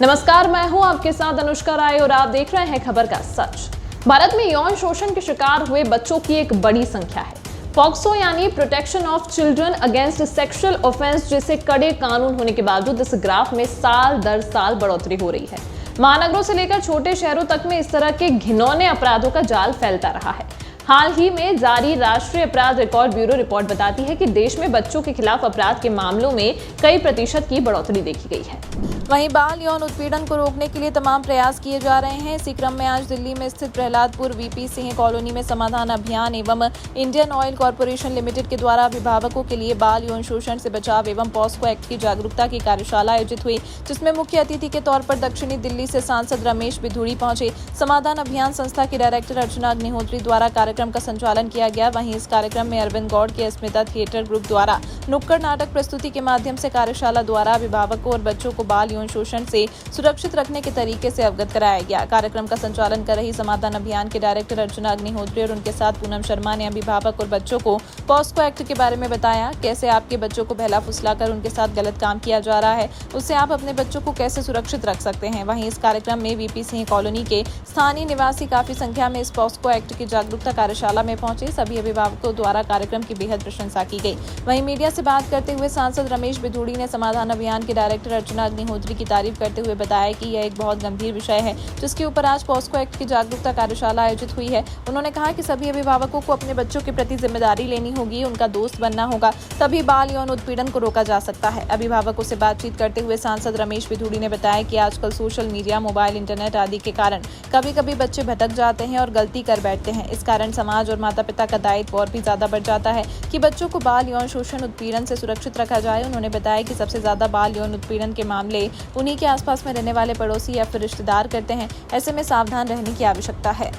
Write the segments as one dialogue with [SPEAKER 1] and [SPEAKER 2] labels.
[SPEAKER 1] नमस्कार, मैं हूं आपके साथ अनुष्का राय और आप देख रहे हैं खबर का सच। भारत में यौन शोषण के शिकार हुए बच्चों की एक बड़ी संख्या है। पॉक्सो यानी protection of children against sexual offence जैसे कड़े कानून होने के बावजूद इस ग्राफ में साल दर साल बढ़ोतरी हो रही है। महानगरों से लेकर छोटे शहरों तक में इस तरह के घिनौने अपराधों का जाल फैलता रहा है। हाल ही में जारी राष्ट्रीय अपराध रिकॉर्ड ब्यूरो रिपोर्ट बताती है कि देश में बच्चों के खिलाफ अपराध के मामलों में कई प्रतिशत की बढ़ोतरी देखी गई है।
[SPEAKER 2] वहीं बाल यौन उत्पीड़न को रोकने के लिए तमाम प्रयास किए जा रहे हैं। इसी क्रम में आज दिल्ली में स्थित प्रहलादपुर वीपी सिंह कॉलोनी में समाधान अभियान एवं इंडियन ऑयल कॉर्पोरेशन लिमिटेड के द्वारा अभिभावकों के लिए बाल यौन शोषण से बचाव एवं पॉस्को एक्ट की जागरूकता की कार्यशाला आयोजित हुई, जिसमें मुख्य अतिथि के तौर पर दक्षिणी दिल्ली से सांसद रमेश बिधूड़ी पहुंचे। समाधान अभियान संस्था की डायरेक्टर अर्चना अग्निहोत्री द्वारा कार्यक्रम का संचालन किया गया। वहीं इस कार्यक्रम में अरविंद गौड़ के अस्मिता थिएटर ग्रुप द्वारा नुक्कड़ नाटक प्रस्तुति के माध्यम से कार्यशाला द्वारा अभिभावकों और बच्चों को बाल यौन शोषण से सुरक्षित रखने के तरीके से अवगत कराया गया। कार्यक्रम का संचालन कर रही समाधान अभियान के डायरेक्टर अर्चना अग्निहोत्री और उनके साथ पूनम शर्मा ने अभिभावक और बच्चों को पॉस्को एक्ट के बारे में बताया। कैसे आपके बच्चों को बहला फुसलाकर उनके साथ गलत काम किया जा रहा है, उससे आप अपने बच्चों को कैसे सुरक्षित रख सकते हैं। वहीं इस कार्यक्रम में वीपी सिंह कॉलोनी के स्थानीय निवासी काफी संख्या में इस पॉस्को एक्ट की जागरूकता कार्यशाला में पहुंचे। सभी अभिभावकों द्वारा कार्यक्रम की बेहद प्रशंसा की गई। वहीं मीडिया से बात करते हुए सांसद रमेश बिधूड़ी ने समाधान अभियान के डायरेक्टर अर्चना अग्निहोत्री की तारीफ करते हुए बताया कि यह एक बहुत गंभीर विषय है, जिसके ऊपर आज पॉस्को एक्ट की जागरूकता कार्यशाला आयोजित हुई है। उन्होंने कहा कि सभी अभिभावकों को अपने बच्चों के प्रति जिम्मेदारी लेनी होगी, उनका दोस्त बनना होगा, तभी बाल यौन उत्पीड़न को रोका जा सकता है। अभिभावकों से बातचीत करते हुए सांसद रमेश बिधूड़ी ने बताया कि आजकल सोशल मीडिया, मोबाइल, इंटरनेट आदि के कारण कभी कभी बच्चे भटक जाते हैं और गलती कर बैठते हैं। इस कारण समाज और माता पिता का दायित्व और भी ज्यादा बढ़ जाता है कि बच्चों को बाल यौन शोषण उत्पीड़न से सुरक्षित रखा जाए। उन्होंने बताया कि सबसे ज्यादा बाल यौन उत्पीड़न के मामले उन्हीं के आसपास में रहने वाले पड़ोसी या फिर रिश्तेदार करते हैं। ऐसे में सावधान रहने की आवश्यकता है।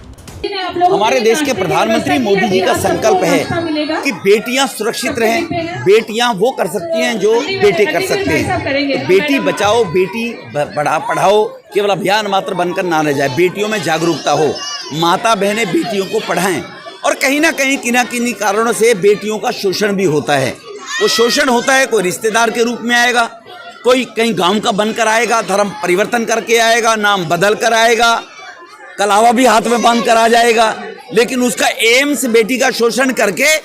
[SPEAKER 3] हमारे देश के प्रधानमंत्री मोदी जी का संकल्प है कि बेटियां सुरक्षित रहें। बेटियां वो कर सकती हैं जो बेटे कर सकते हैं। तो बेटी बचाओ, बेटी पढ़ाओ केवल अभियान मात्र बनकर ना रह जाए। बेटियों में जागरूकता हो, माता बहनें बेटियों को पढ़ाएं। और कहीं ना कहीं किन्हीं कारणों से बेटियों का शोषण भी होता है। वो शोषण होता है, कोई रिश्तेदार के रूप में आएगा, कोई कहीं गांव का बनकर आएगा, धर्म परिवर्तन करके आएगा, नाम बदल कर आएगा, कलावा भी हाथ में बांध कर आ जाएगा, लेकिन उसका एम्स बेटी का शोषण करके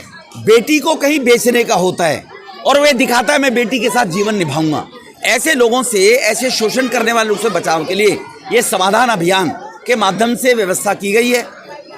[SPEAKER 3] बेटी को कहीं बेचने का होता है और वह दिखाता है मैं बेटी के साथ जीवन निभाऊंगा। ऐसे लोगों से, ऐसे शोषण करने वाले लोगों से बचाव के लिए ये समाधान अभियान के माध्यम से व्यवस्था की गई है।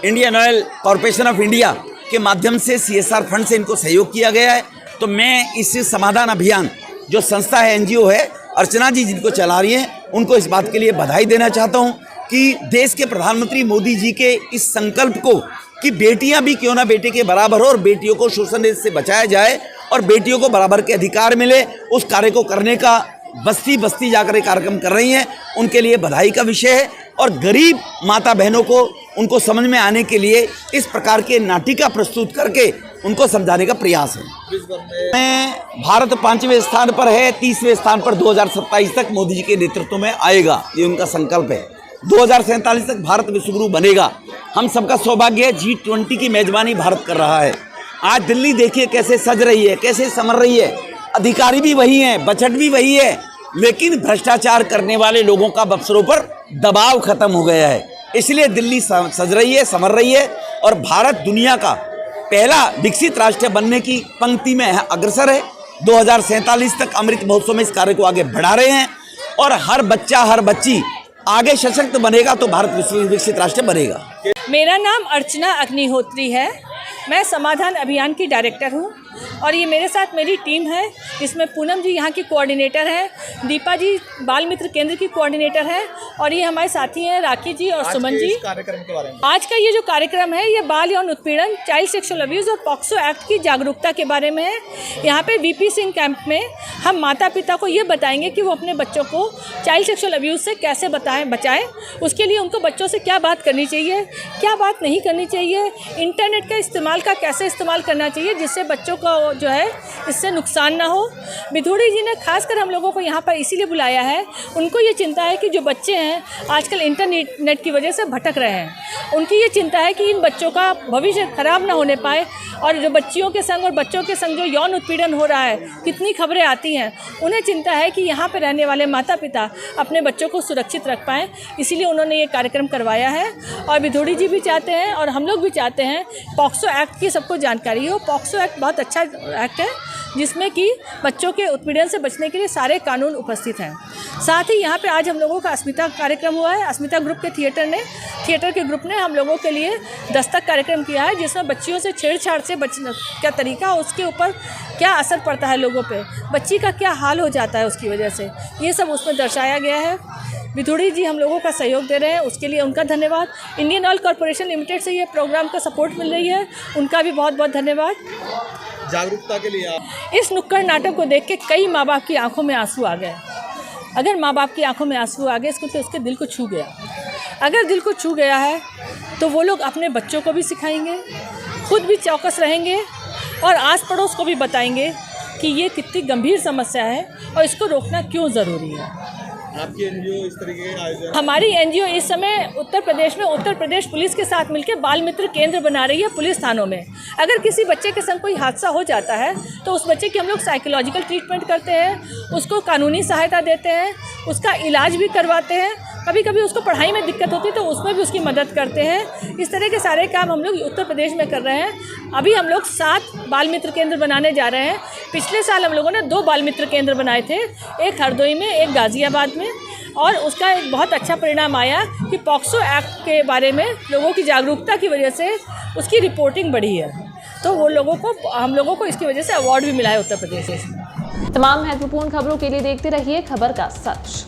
[SPEAKER 3] Indian oil corporation of India के माध्यम से CSR फंड से इनको सहयोग किया गया है। तो मैं इस समाधान अभियान जो संस्था है, NGO है, अर्चना जी जिनको चला रही हैं, उनको इस बात के लिए बधाई देना चाहता हूं कि देश के प्रधानमंत्री मोदी जी के इस संकल्प को कि बेटियां भी क्यों ना बेटे के बराबर हो और बेटियों को शोषण से बचाया जाए और बेटियों को बराबर के अधिकार मिले, उस कार्य को करने का बस्ती बस्ती जाकर कार्यक्रम कर रही हैं। उनके लिए बधाई का विषय है और गरीब माता बहनों को उनको समझ में आने के लिए इस प्रकार के नाटिका प्रस्तुत करके उनको समझाने का प्रयास है। भारत 5वें स्थान पर है, 30वें स्थान पर 2027 तक मोदी जी के नेतृत्व में आएगा, ये उनका संकल्प है। 2047 तक भारत विश्वगुरु बनेगा। हम सबका सौभाग्य है, G20 की मेजबानी भारत कर रहा है। आज दिल्ली देखिए कैसे सज रही है, कैसे संवर रही है। अधिकारी भी वही हैं, बजट भी वही है, लेकिन भ्रष्टाचार करने वाले लोगों का अफसरों पर दबाव खत्म हो गया है। इसलिए दिल्ली सज रही है, संवर रही है और भारत दुनिया का पहला विकसित राष्ट्र बनने की पंक्ति में अग्रसर है। 2047 तक अमृत महोत्सव में इस कार्य को आगे बढ़ा रहे हैं और हर बच्चा, हर बच्ची आगे सशक्त बनेगा तो भारत विकसित राष्ट्र बनेगा।
[SPEAKER 4] मेरा नाम अर्चना अग्निहोत्री है। मैं समाधान अभियान की डायरेक्टर हूँ और ये मेरे साथ मेरी टीम है, जिसमें पूनम जी यहाँ की कोऑर्डिनेटर है, दीपा जी बाल मित्र केंद्र की कोऑर्डिनेटर है और ये हमारे साथी हैं राखी जी और सुमन जी। कार्यक्रम के बारे में आज का ये जो कार्यक्रम है, ये बाल यौन उत्पीड़न, चाइल्ड सेक्सुअल अब्यूज़ और पॉक्सो एक्ट की जागरूकता के बारे में है। यहाँ पे वीपी सिंह कैंप में हम माता पिता को ये बताएंगे कि वो अपने बच्चों को चाइल्ड सेक्सुअल अब्यूज़ से कैसे बचाएं। उसके लिए उनको बच्चों से क्या बात करनी चाहिए, क्या बात नहीं करनी चाहिए, इंटरनेट का इस्तेमाल का कैसे इस्तेमाल करना चाहिए जिससे बच्चों को जो है इससे नुकसान ना हो। बिधूड़ी जी ने खासकर हम लोगों को यहाँ पर इसीलिए बुलाया है, उनको ये चिंता है कि जो बच्चे हैं आजकल इंटरनेट की वजह से भटक रहे हैं। उनकी ये चिंता है कि इन बच्चों का भविष्य खराब ना होने पाए और जो बच्चियों के संग और बच्चों के संग जो यौन उत्पीड़न हो रहा है, कितनी खबरें आती हैं, उन्हें चिंता है कि यहाँ पर रहने वाले माता पिता अपने बच्चों को सुरक्षित रख पाएँ, इसीलिए उन्होंने ये कार्यक्रम करवाया है। और विधोड़ी जी भी चाहते हैं और हम लोग भी चाहते हैं पॉक्सो एक्ट की सबको जानकारी हो। पॉक्सो एक्ट बहुत अच्छा एक्ट है जिसमें कि बच्चों के उत्पीड़न से बचने के लिए सारे कानून उपस्थित हैं। साथ ही यहाँ पे आज हम लोगों का अस्मिता कार्यक्रम हुआ है। अस्मिता ग्रुप के थिएटर के ग्रुप ने हम लोगों के लिए दस्तक कार्यक्रम किया है, जिसमें बच्चियों से छेड़छाड़ से बचने का तरीका, उसके ऊपर क्या असर पड़ता है लोगों पे, बच्ची का क्या हाल हो जाता है उसकी वजह से, ये सब उसमें दर्शाया गया है। विधोड़ी जी हम लोगों का सहयोग दे रहे हैं, उसके लिए उनका धन्यवाद। इंडियन ऑयल कॉरपोरेशन लिमिटेड से ये प्रोग्राम का सपोर्ट मिल रही है, उनका भी बहुत बहुत धन्यवाद।
[SPEAKER 5] जागरूकता के लिए आप
[SPEAKER 4] इस नुक्कड़ नाटक को देख के कई माँ बाप की आंखों में आंसू आ गए। अगर माँ बाप की आंखों में आंसू आ गए इसको तो उसके दिल को छू गया। अगर दिल को छू गया है तो वो लोग अपने बच्चों को भी सिखाएंगे, खुद भी चौकस रहेंगे और आस पड़ोस को भी बताएंगे कि ये कितनी गंभीर समस्या है और इसको रोकना क्यों ज़रूरी है।
[SPEAKER 5] आपकी एनजीओ इस तरीके के आयोजन,
[SPEAKER 4] हमारी एनजीओ इस समय उत्तर प्रदेश में उत्तर प्रदेश पुलिस के साथ मिलकर बाल मित्र केंद्र बना रही है पुलिस थानों में। अगर किसी बच्चे के संग कोई हादसा हो जाता है तो उस बच्चे की हम लोग साइकोलॉजिकल ट्रीटमेंट करते हैं, उसको कानूनी सहायता देते हैं, उसका इलाज भी करवाते हैं। कभी कभी उसको पढ़ाई में दिक्कत होती है तो उसमें भी उसकी मदद करते हैं। इस तरह के सारे काम हम लोग उत्तर प्रदेश में कर रहे हैं। अभी हम लोग 7 बाल मित्र केंद्र बनाने जा रहे हैं। पिछले साल हम लोगों ने 2 बाल मित्र केंद्र बनाए थे, एक हरदोई में, एक गाज़ियाबाद में, और उसका एक बहुत अच्छा परिणाम आया कि पॉक्सो एक्ट के बारे में लोगों की जागरूकता की वजह से उसकी रिपोर्टिंग बढ़ी है। तो वो हम लोगों को इसकी वजह से अवार्ड भी मिला है उत्तर प्रदेश में।
[SPEAKER 1] तमाम महत्वपूर्ण खबरों के लिए देखते रहिए खबर का सच।